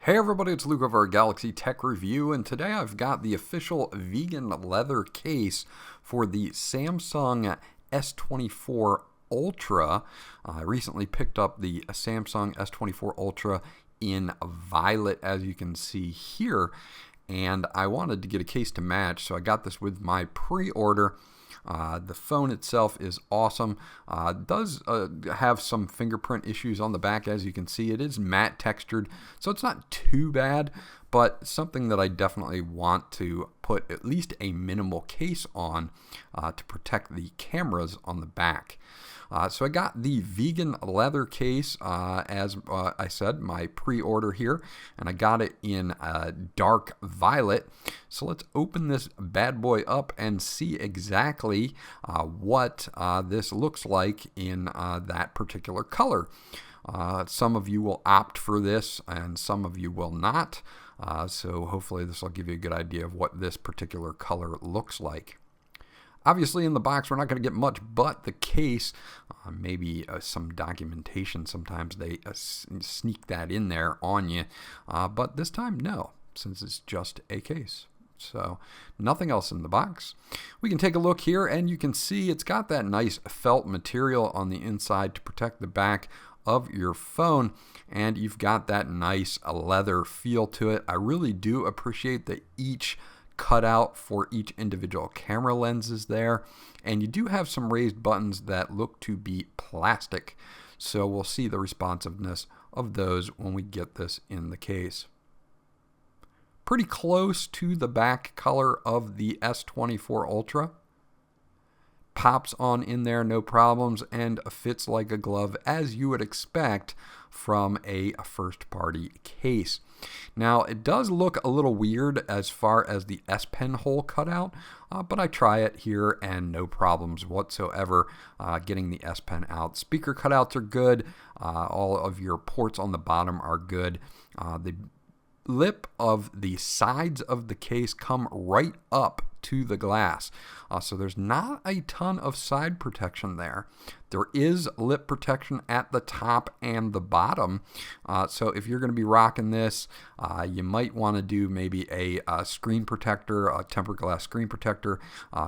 Hey everybody, it's Luke of our Galaxy Tech Review, and today I've got the official vegan leather case for the Samsung S24 Ultra. I recently picked up the Samsung S24 Ultra in violet, as you can see here, and I wanted to get a case to match, so I got this with my pre-order. The phone itself is awesome. It does have some fingerprint issues on the back, as you can see. It is matte textured, so it's not too bad, but something that I definitely want to put at least a minimal case on to protect the cameras on the back. So I got the vegan leather case, as I said, my pre-order here, and I got it in dark violet. So let's open this bad boy up and see exactly what this looks like in that particular color. Some of you will opt for this and some of you will not. So hopefully this will give you a good idea of what this particular color looks like. Obviously in the box we're not going to get much but the case, maybe some documentation. Sometimes they sneak that in there on you, but this time no, since it's just a case. So nothing else in the box. We can take a look here and you can see it's got that nice felt material on the inside to protect the back of your phone, and you've got that nice leather feel to it. I really do appreciate that each cutout for each individual camera lens is there, and you do have some raised buttons that look to be plastic, so we'll see the responsiveness of those when we get this in the case. Pretty close to the back color of the S24 Ultra. Pops on in there no problems and fits like a glove, as you would expect from a first party case. Now it does look a little weird as far as the S Pen hole cutout, but I try it here and no problems whatsoever getting the S Pen out. Speaker cutouts are good, all of your ports on the bottom are good. The lip of the sides of the case come right up to the glass, so there's not a ton of side protection there. There is lip protection at the top and the bottom, so if you're going to be rocking this, you might want to do maybe a screen protector, a tempered glass screen protector,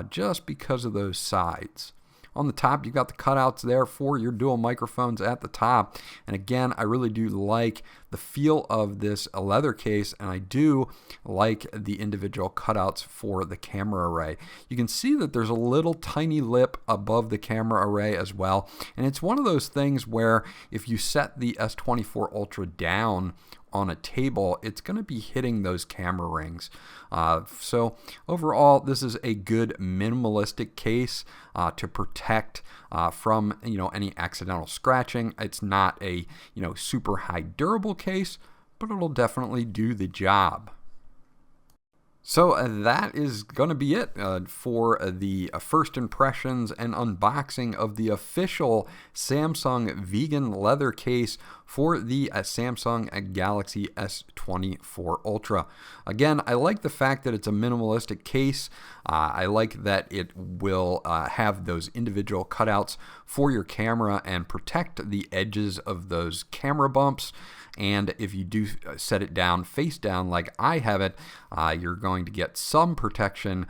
just because of those sides. On the top, you've got the cutouts there for your dual microphones at the top. And again, I really do like the feel of this leather case, and I do like the individual cutouts for the camera array. You can see that there's a little tiny lip above the camera array as well. And it's one of those things where if you set the S24 Ultra down on a table, it's going to be hitting those camera rings. So overall, this is a good minimalistic case to protect from any accidental scratching. It's not a super high durable case, but it'll definitely do the job. So that is going to be it for the first impressions and unboxing of the official Samsung vegan leather case for the Samsung Galaxy S24 Ultra. Again, I like the fact that it's a minimalistic case. I like that it will have those individual cutouts for your camera and protect the edges of those camera bumps. And if you do set it down face down like I have it, you're going to get some protection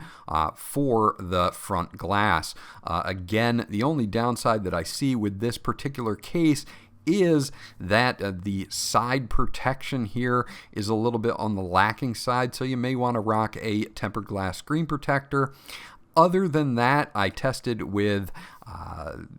for the front glass. Again, the only downside that I see with this particular case is that the side protection here is a little bit on the lacking side, so you may want to rock a tempered glass screen protector. Other than that, I tested with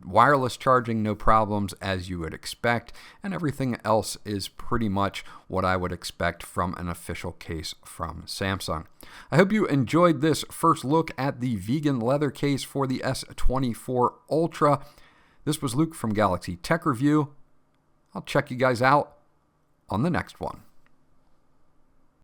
wireless charging, no problems, as you would expect, and everything else is pretty much what I would expect from an official case from Samsung. I hope you enjoyed this first look at the vegan leather case for the S24 Ultra. This was Luke from Galaxy Tech Review. I'll check you guys out on the next one.